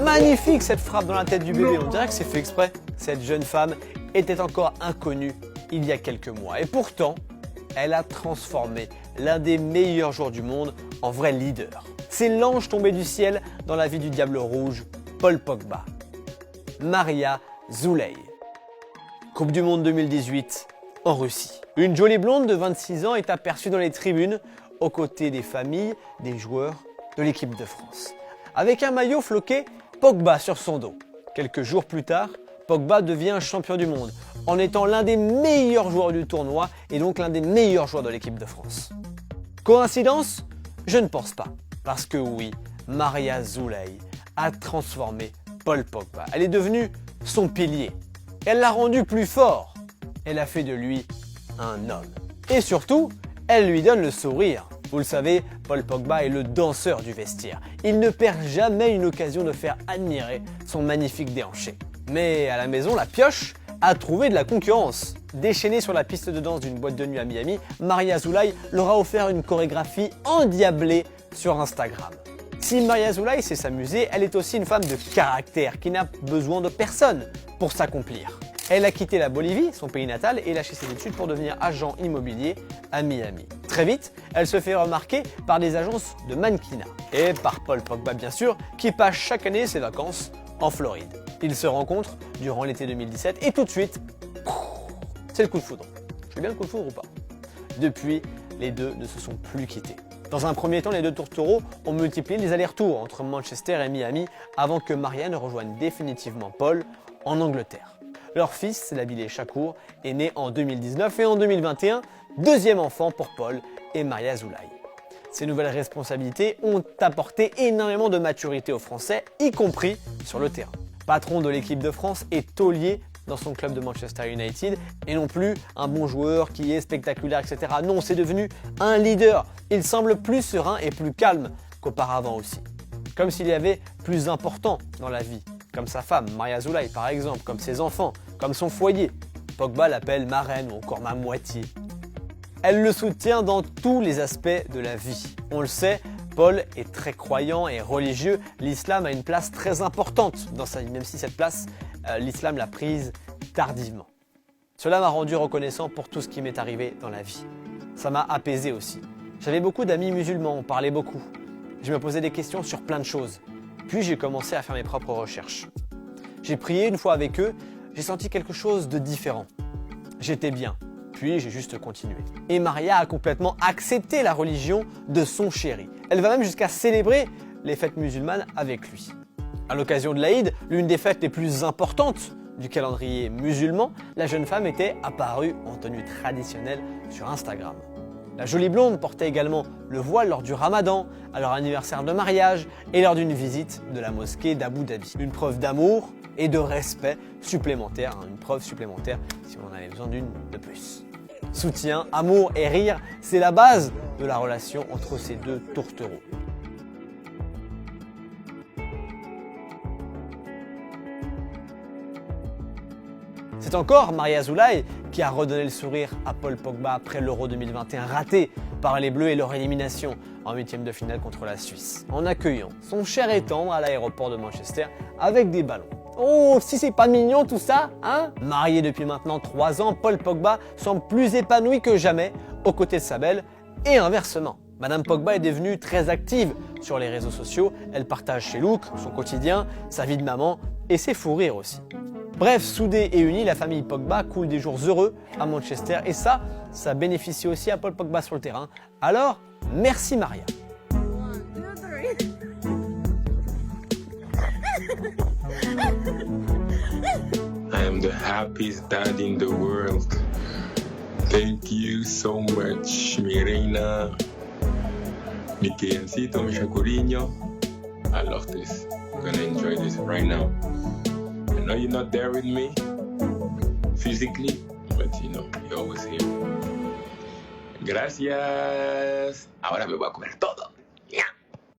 Magnifique cette frappe dans la tête du bébé, on dirait que c'est fait exprès. Cette jeune femme était encore inconnue il y a quelques mois et pourtant, elle a transformé l'un des meilleurs joueurs du monde en vrai leader. C'est l'ange tombé du ciel dans la vie du Diable Rouge, Paul Pogba. Maria Zulay. Coupe du Monde 2018 en Russie. Une jolie blonde de 26 ans est aperçue dans les tribunes aux côtés des familles des joueurs de l'équipe de France. Avec un maillot floqué Pogba sur son dos. Quelques jours plus tard, Pogba devient champion du monde en étant l'un des meilleurs joueurs du tournoi et donc l'un des meilleurs joueurs de l'équipe de France. Coïncidence? Je ne pense pas. Parce que oui, Maria Zulay a transformé Paul Pogba. Elle est devenue son pilier. Elle l'a rendu plus fort. Elle a fait de lui un homme. Et surtout, elle lui donne le sourire. Vous le savez, Paul Pogba est le danseur du vestiaire. Il ne perd jamais une occasion de faire admirer son magnifique déhanché. Mais à la maison, la pioche a trouvé de la concurrence. Déchaînée sur la piste de danse d'une boîte de nuit à Miami, Maria Zulay leur a offert une chorégraphie endiablée sur Instagram. Si Maria Zulay sait s'amuser, elle est aussi une femme de caractère qui n'a besoin de personne pour s'accomplir. Elle a quitté la Bolivie, son pays natal, et lâché ses études pour devenir agent immobilier à Miami. Très vite, elle se fait remarquer par des agences de mannequinat. Et par Paul Pogba bien sûr, qui passe chaque année ses vacances en Floride. Ils se rencontrent durant l'été 2017 et tout de suite, c'est le coup de foudre. Je fais bien le coup de foudre ou pas? Depuis, les deux ne se sont plus quittés. Dans un premier temps, les deux tourtereaux ont multiplié les allers-retours entre Manchester et Miami avant que Maria ne rejoigne définitivement Paul en Angleterre. Leur fils, Nabilé Chakour, est né en 2019 et en 2021, deuxième enfant pour Paul et Maria Zulay. Ces nouvelles responsabilités ont apporté énormément de maturité aux Français, y compris sur le terrain. Patron de l'équipe de France et taulier dans son club de Manchester United et non plus un bon joueur qui est spectaculaire, etc. Non, c'est devenu un leader. Il semble plus serein et plus calme qu'auparavant aussi. Comme s'il y avait plus important dans la vie. Comme sa femme, Maria Zulay par exemple, comme ses enfants, comme son foyer. Pogba l'appelle ma reine ou encore ma moitié. Elle le soutient dans tous les aspects de la vie. On le sait, Paul est très croyant et religieux. L'islam a une place très importante dans sa vie, même si cette place, l'islam l'a prise tardivement. Cela m'a rendu reconnaissant pour tout ce qui m'est arrivé dans la vie. Ça m'a apaisé aussi. J'avais beaucoup d'amis musulmans, on parlait beaucoup. Je me posais des questions sur plein de choses. Puis j'ai commencé à faire mes propres recherches. J'ai prié une fois avec eux, j'ai senti quelque chose de différent. J'étais bien, puis j'ai juste continué. Et Maria a complètement accepté la religion de son chéri. Elle va même jusqu'à célébrer les fêtes musulmanes avec lui. À l'occasion de l'Aïd, l'une des fêtes les plus importantes du calendrier musulman, la jeune femme était apparue en tenue traditionnelle sur Instagram. La jolie blonde portait également le voile lors du Ramadan, à leur anniversaire de mariage et lors d'une visite de la mosquée d'Abu Dhabi. Une preuve d'amour et de respect supplémentaire, une preuve supplémentaire si on en avait besoin d'une de plus. Soutien, amour et rire, c'est la base de la relation entre ces deux tourtereaux. C'est encore Maria Zulay qui a redonné le sourire à Paul Pogba après l'Euro 2021 raté par les Bleus et leur élimination en huitième de finale contre la Suisse, en accueillant son cher et tendre à l'aéroport de Manchester avec des ballons. Oh, si c'est pas mignon tout ça, hein? Marié depuis maintenant 3 ans, Paul Pogba semble plus épanoui que jamais aux côtés de sa belle et inversement. Madame Pogba est devenue très active sur les réseaux sociaux, elle partage ses looks, son quotidien, sa vie de maman et ses fous rires aussi. Bref, soudée et unie, la famille Pogba coule des jours heureux à Manchester et ça bénéficie aussi à Paul Pogba sur le terrain. Alors, merci Maria. I am the happiest dad in the world. Thank you so much, mi reina, mi quiencito, mi chacuriño. I love this. I'm gonna enjoy this right now. I know you're not there with me physically, but you know, you're always here. Gracias. Ahora me voy a comer todo.